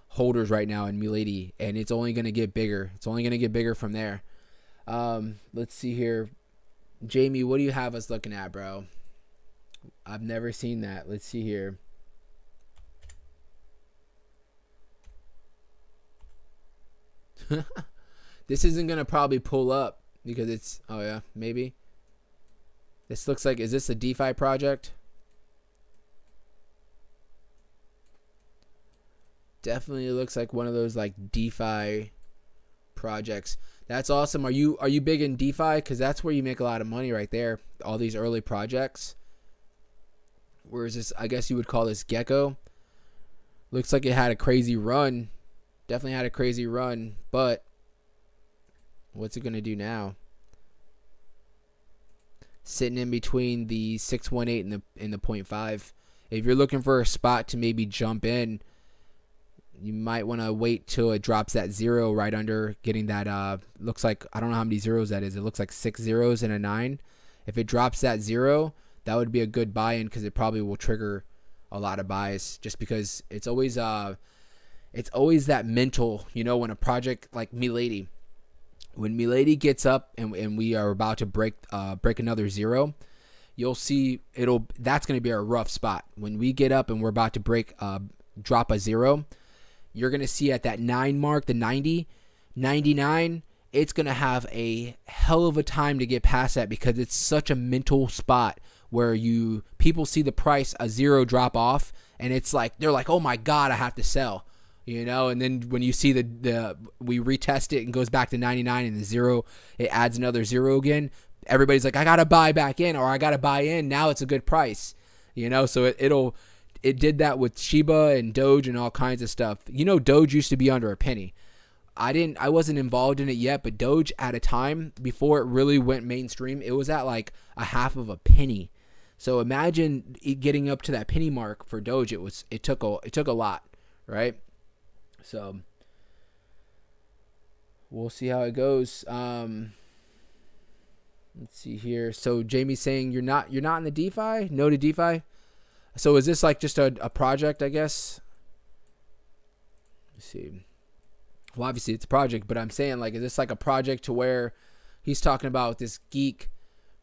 holders right now in Milady, and it's only going to get bigger. It's only going to get bigger from there. Let's see here. Jamie, what do you have us looking at, bro? I've never seen that. Let's see here. This isn't going to probably pull up because it's, oh yeah, maybe. This looks like, is this a DeFi project? Definitely looks like one of those like DeFi projects. That's awesome. Are you big in DeFi? Because that's where you make a lot of money right there. All these early projects. Where is this? I guess you would call this Gecko. Looks like it had a crazy run. Definitely had a crazy run. But what's it going to do now? Sitting in between the 618 and the 0.5. If you're looking for a spot to maybe jump in, you might want to wait till it drops that 0 right under, getting that, looks like, I don't know how many zeros that is. It looks like 6 zeros and a 9. If it drops that 0, that would be a good buy-in, because it probably will trigger a lot of buys, just because it's always that mental, when a project like Milady, when Milady gets up and we are about to break another 0, you'll see that's going to be a rough spot. When we get up and we're about to drop a 0, you're going to see at that 9 mark, the 90, 99, it's going to have a hell of a time to get past that, because it's such a mental spot where people see the price, a 0 drop off, and it's like, they're like, oh my God, I have to sell, and then when you see we retest it and goes back to 99 and the 0, it adds another 0 again. Everybody's like, I got to buy back in, or I got to buy in. Now it's a good price, so it did that with Shiba and Doge and all kinds of stuff. Doge used to be under a penny. I wasn't involved in it yet, but Doge at a time before it really went mainstream, it was at like a half of a penny. So imagine it getting up to that penny mark for Doge. It took a lot, right? So we'll see how it goes. Let's see here. So Jamie's saying you're not in the DeFi? No to DeFi? So is this like just a project, I guess? Let's see. Well, obviously it's a project, but I'm saying, like, is this like a project to where he's talking about this geek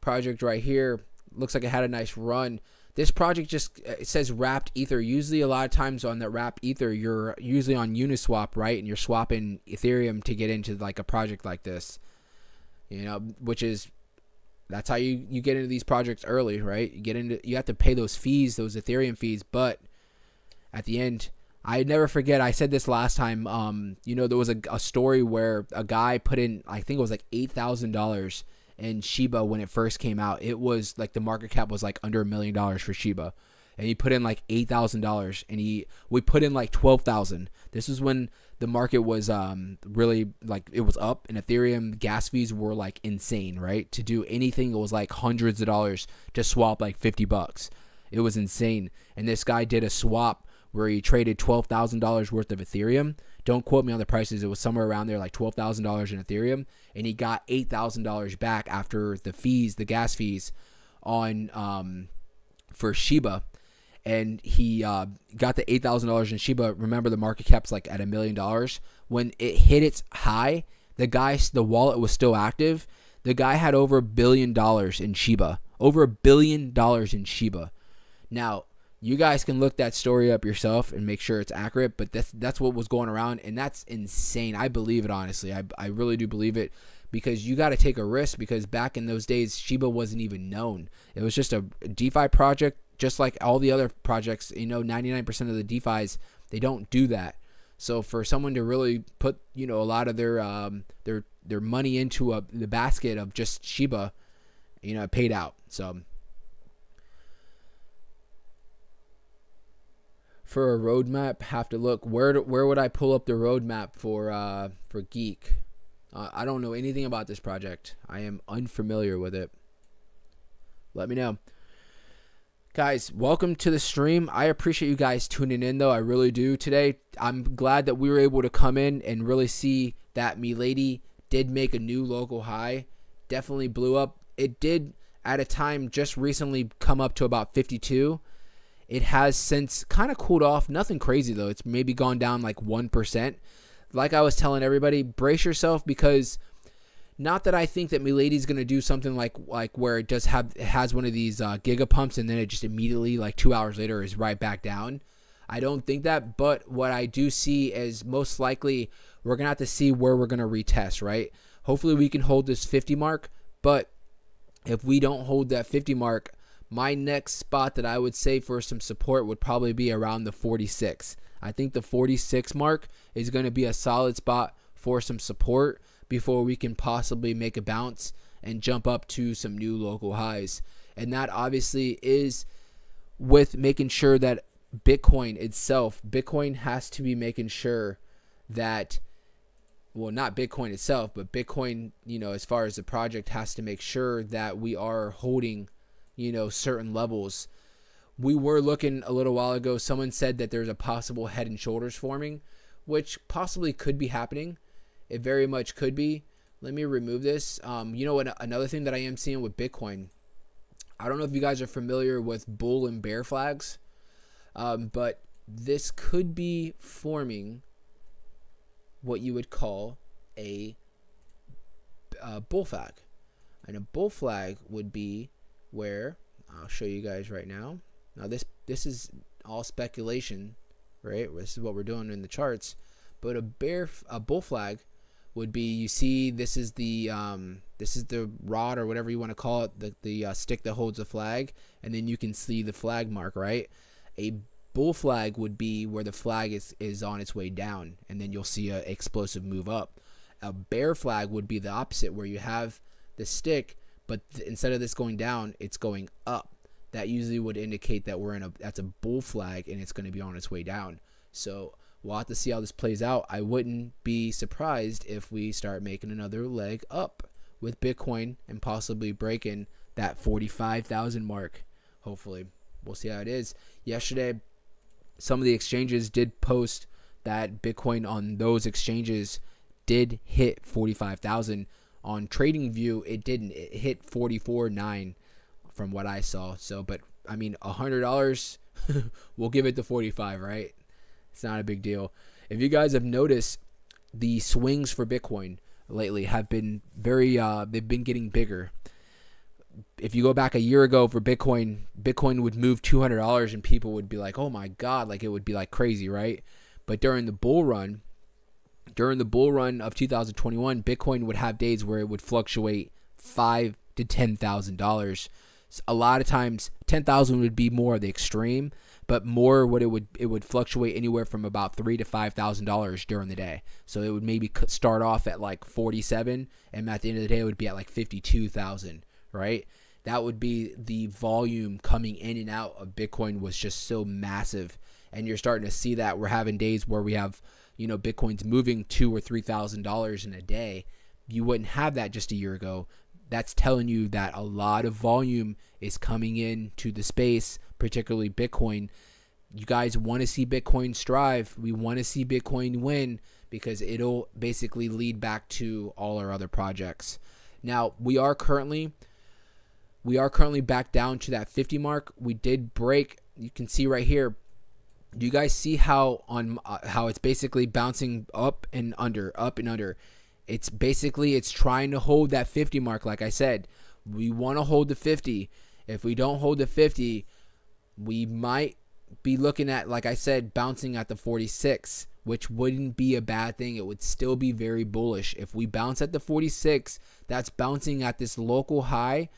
project right here? Looks like it had a nice run. This project just, it says wrapped ether. Usually a lot of times on that wrapped ether, you're usually on Uniswap, right? And you're swapping Ethereum to get into like a project like this, you know, which is, that's how you get into these projects early, right? You have to pay those fees, those Ethereum fees. But at the end, I never forget, I said this last time, you know, there was a story where a guy put in, I think it was like $8,000 in Shiba when it first came out. It was like the market cap was like under $1 million for Shiba, and he put in like $8,000, and we put in like 12,000. This was when the market was really like, it was up, and Ethereum gas fees were like insane, right? To do anything, it was like hundreds of dollars to swap like $50. It was insane. And this guy did a swap where he traded $12,000 worth of Ethereum. Don't quote me on the prices. It was somewhere around there, like $12,000 in Ethereum, and he got $8,000 back after the fees, the gas fees, on for Shiba, and he got the $8,000 in Shiba. Remember, the market cap's like at $1 million. When it hit its high, the wallet was still active. The guy had over $1 billion in Shiba, over $1 billion in Shiba. Now, you guys can look that story up yourself and make sure it's accurate, but that's what was going around, and that's insane. I believe it, honestly. I really do believe it, because you got to take a risk, because back in those days, Shiba wasn't even known. It was just a DeFi project, just like all the other projects. You know, 99% of the DeFis, they don't do that. So for someone to really put, you know, a lot of their money into the basket of just Shiba, you know, it paid out. So for a roadmap, have to look where would I pull up the roadmap for Geek. I don't know anything about this project. I am unfamiliar with it. Let me know, guys. Welcome to the stream. I appreciate you guys tuning in, though. I really do today. I'm glad that we were able to come in and really see that Milady did make a new local high. Definitely blew up. It did at a time just recently come up to about 52. It has since kind of cooled off. Nothing crazy, though. It's maybe gone down like 1%. Like I was telling everybody, brace yourself, because not that I think that Milady's going to do something like where it has one of these giga pumps, and then it just immediately, like 2 hours later, is right back down. I don't think that. But what I do see is most likely we're going to have to see where we're going to retest, right? Hopefully we can hold this 50 mark. But if we don't hold that 50 mark, my next spot that I would say for some support would probably be around the 46. I think the 46 mark is going to be a solid spot for some support before we can possibly make a bounce and jump up to some new local highs. And that obviously is with making sure that Bitcoin has to be making sure that, well, not Bitcoin itself, but Bitcoin, you know, as far as the project, has to make sure that we are holding, you know, certain levels. We were looking a little while ago, someone said that there's a possible head and shoulders forming, which possibly could be happening. It very much could be. Let me remove this. You know what? Another thing that I am seeing with Bitcoin, I don't know if you guys are familiar with bull and bear flags, but this could be forming what you would call a bull flag. And a bull flag would be where, I'll show you guys right now. Now this is all speculation, right? This is what we're doing in the charts. But a bull flag would be, you see, this is the rod, or whatever you want to call it, the stick that holds the flag, and then you can see the flag mark, right? A bull flag would be where the flag is on its way down, and then you'll see an explosive move up. A bear flag would be the opposite, where you have the stick, but instead of this going down, it's going up. That usually would indicate that that's a bull flag, and it's going to be on its way down. So we'll have to see how this plays out. I wouldn't be surprised if we start making another leg up with Bitcoin and possibly breaking that 45,000 mark. Hopefully, we'll see how it is. Yesterday, some of the exchanges did post that Bitcoin on those exchanges did hit 45,000. On TradingView, it didn't. It hit 44.9 from what I saw. So, but I mean, $100 we'll give it to 45, right? It's not a big deal. If you guys have noticed, the swings for Bitcoin lately have been they've been getting bigger. If you go back a year ago for Bitcoin would move $200 and people would be like, oh my God, like it would be like crazy, right? But during the bull run of 2021, Bitcoin would have days where it would fluctuate $5,000 to $10,000. A lot of times, 10,000 would be more of the extreme, but more what it would fluctuate anywhere from about $3,000 to $5,000 during the day. So it would maybe start off at like 47, and at the end of the day, it would be at like 52,000, right? That would be the volume coming in and out of Bitcoin was just so massive, and you're starting to see that. We're having days where we have, Bitcoin's moving $2,000 or $3,000 in a day. You wouldn't have that just a year ago. That's telling you that a lot of volume is coming in to the space, particularly Bitcoin. You guys want to see Bitcoin strive. We want to see Bitcoin win because it'll basically lead back to all our other projects. Now, we are currently back down to that 50 mark. We did break. You can see right here. Do you guys see how it's basically bouncing up and under, up and under? It's trying to hold that 50 mark. Like I said, we want to hold the 50. If we don't hold the 50, we might be looking at, like I said, bouncing at the 46, which wouldn't be a bad thing. It would still be very bullish. If we bounce at the 46, that's bouncing at this local high,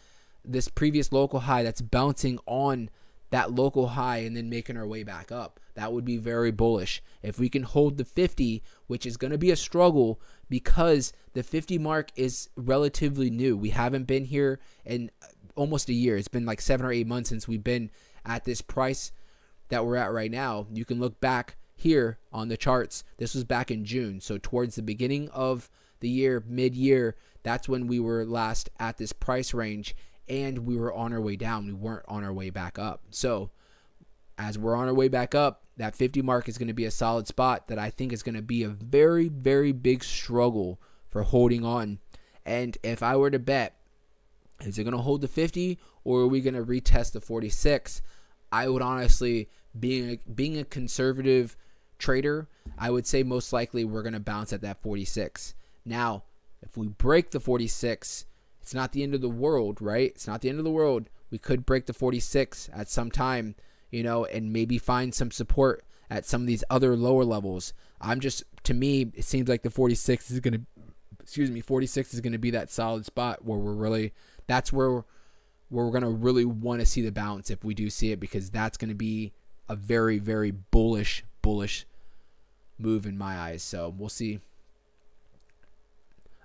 this previous local high, that's bouncing on that local high and then making our way back up. That would be very bullish. If we can hold the 50, which is going to be a struggle because the 50 mark is relatively new. We haven't been here in almost a year. It's been like 7 or 8 months since we've been at this price that we're at right now. You can look back here on the charts. This was back in June. So towards the beginning of the year, mid-year, that's when we were last at this price range, and we were on our way down. We weren't on our way back up. So as we're on our way back up, that 50 mark is going to be a solid spot that I think is going to be a very, very big struggle for holding on. And if I were to bet, is it going to hold the 50 or are we going to retest the 46? I would honestly, being a conservative trader, I would say most likely we're going to bounce at that 46. Now, if we break the 46, it's not the end of the world, right? It's not the end of the world. We could break the 46 at some time, and maybe find some support at some of these other lower levels. To me, it seems like the 46 is going to be that solid spot where that's where we're going to really want to see the bounce if we do see it, because that's going to be a very, very bullish move in my eyes. So we'll see.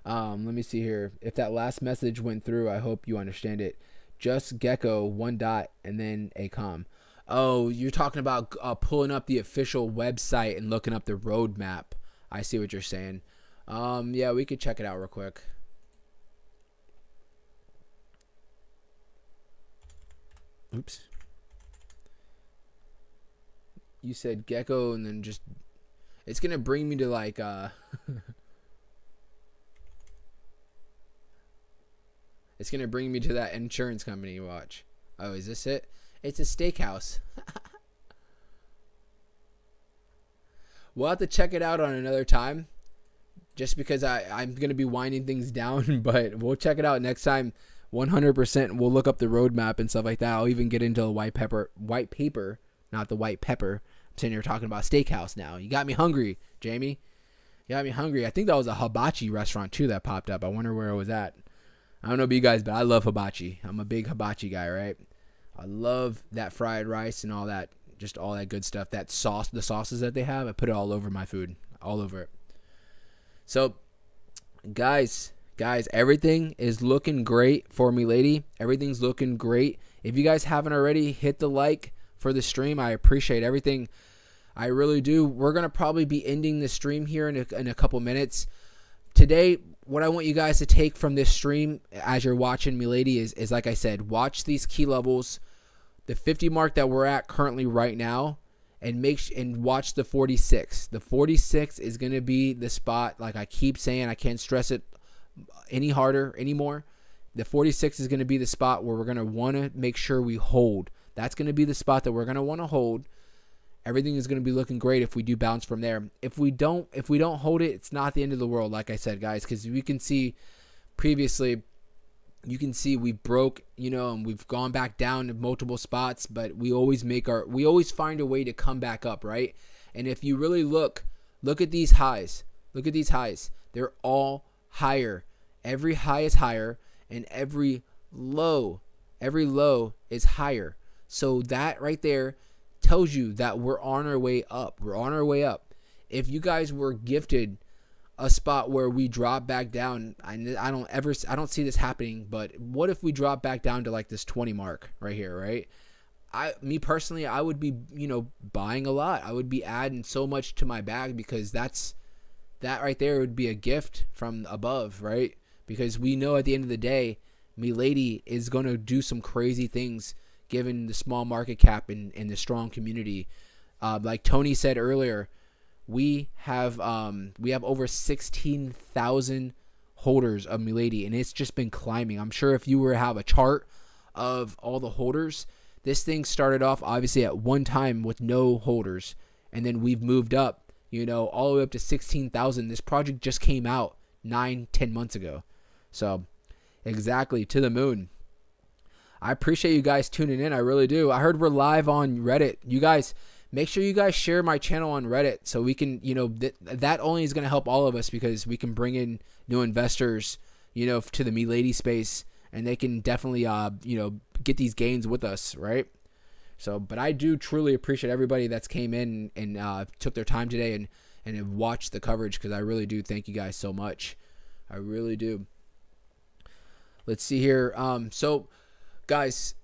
Let me see here. If that last message went through, I hope you understand it. Just Gecko, 1 dot, and then a com. Oh, you're talking about pulling up the official website and looking up the roadmap. I see what you're saying. Yeah, we could check it out real quick. Oops. You said Gecko and then just... It's going to bring me to like... It's going to bring me to that insurance company. Watch. Oh, is this it? It's a steakhouse. We'll have to check it out on another time, just because I'm going to be winding things down, but we'll check it out next time. 100%. We'll look up the roadmap and stuff like that. I'll even get into the white paper, not the white pepper. I'm sitting here talking about steakhouse now. You got me hungry, Jamie. You got me hungry. I think that was a hibachi restaurant too that popped up. I wonder where it was at. I don't know about you guys, but I love hibachi. I'm a big hibachi guy, right? I love that fried rice and all that, just all that good stuff. That sauce, the sauces that they have, I put it all over my food, all over it. So, guys, everything is looking great for Milady. Everything's looking great. If you guys haven't already, hit the like for the stream. I appreciate everything. I really do. We're going to probably be ending the stream here in a couple minutes. Today, what I want you guys to take from this stream as you're watching Milady is like I said, watch these key levels, the 50 mark that we're at currently right now, and watch the 46. The 46 is going to be the spot, like I keep saying, I can't stress it any harder anymore. The 46 is going to be the spot where we're going to want to make sure we hold. That's going to be the spot that we're going to want to hold. Everything is going to be looking great if we do bounce from there. If we don't hold it, it's not the end of the world, like I said, guys, because we can see previously, you can see we broke, and we've gone back down to multiple spots, but we always find a way to come back up, right? And if you really look at these highs. Look at these highs. They're all higher. Every high is higher, and every low is higher. So that right there tells you that we're on our way up. We're on our way up. If you guys were gifted a spot where we drop back down, I don't see this happening, but what if we drop back down to like this 20 mark right here, right? Me personally, I would be, buying a lot. I would be adding so much to my bag, because that right there would be a gift from above, right? Because we know at the end of the day, Milady is going to do some crazy things given the small market cap and the strong community. Like Tony said earlier, we have over 16,000 holders of Milady, and it's just been climbing. I'm sure if you were to have a chart of all the holders, this thing started off obviously at one time with no holders, and then we've moved up, all the way up to 16,000. This project just came out 9-10 months ago. So exactly, to the moon. I appreciate you guys tuning in. I really do. I heard we're live on Reddit. You guys, make sure you guys share my channel on Reddit so we can, that only is going to help all of us, because we can bring in new investors, to the Milady space, and they can definitely, get these gains with us, right? So, but I do truly appreciate everybody that's came in and took their time today and have watched the coverage, because I really do thank you guys so much. I really do. Let's see here. So, guys,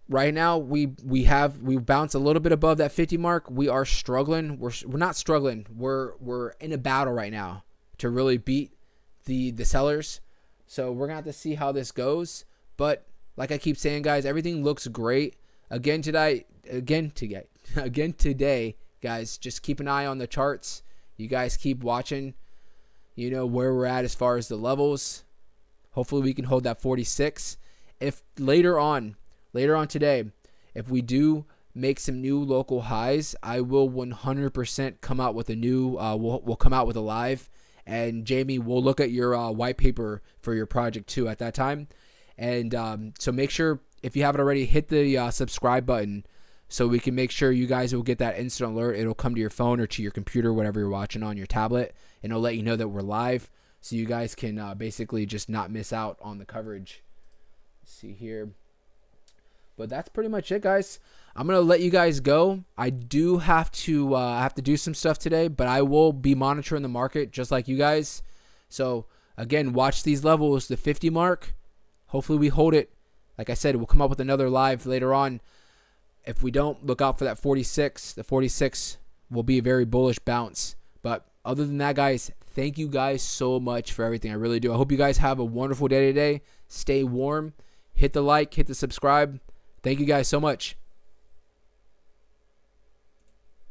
right now we bounced a little bit above that 50 mark. We are struggling. We're not struggling. We're in a battle right now to really beat the sellers. So we're gonna have to see how this goes. But like I keep saying, guys, everything looks great. Again today, guys, just keep an eye on the charts. You guys keep watching, where we're at as far as the levels. Hopefully we can hold that 46. If later on today, if we do make some new local highs, I will 100% come out with a new, we'll come out with a live, and Jamie, we'll look at your white paper for your project too at that time. And so make sure, if you haven't already, hit the subscribe button so we can make sure you guys will get that instant alert. It'll come to your phone or to your computer, whatever you're watching on your tablet, and it'll let you know that we're live, so you guys can basically just not miss out on the coverage. Let's see here. But that's pretty much it, guys. I'm going to let you guys go. I do have to do some stuff today, but I will be monitoring the market just like you guys. So, again, watch these levels, the 50 mark. Hopefully we hold it. Like I said, we'll come up with another live later on. If we don't, look out for that 46. The 46 will be a very bullish bounce. But other than that, guys, thank you guys so much for everything. I really do. I hope you guys have a wonderful day today. Stay warm. Hit the like, hit the subscribe. Thank you guys so much.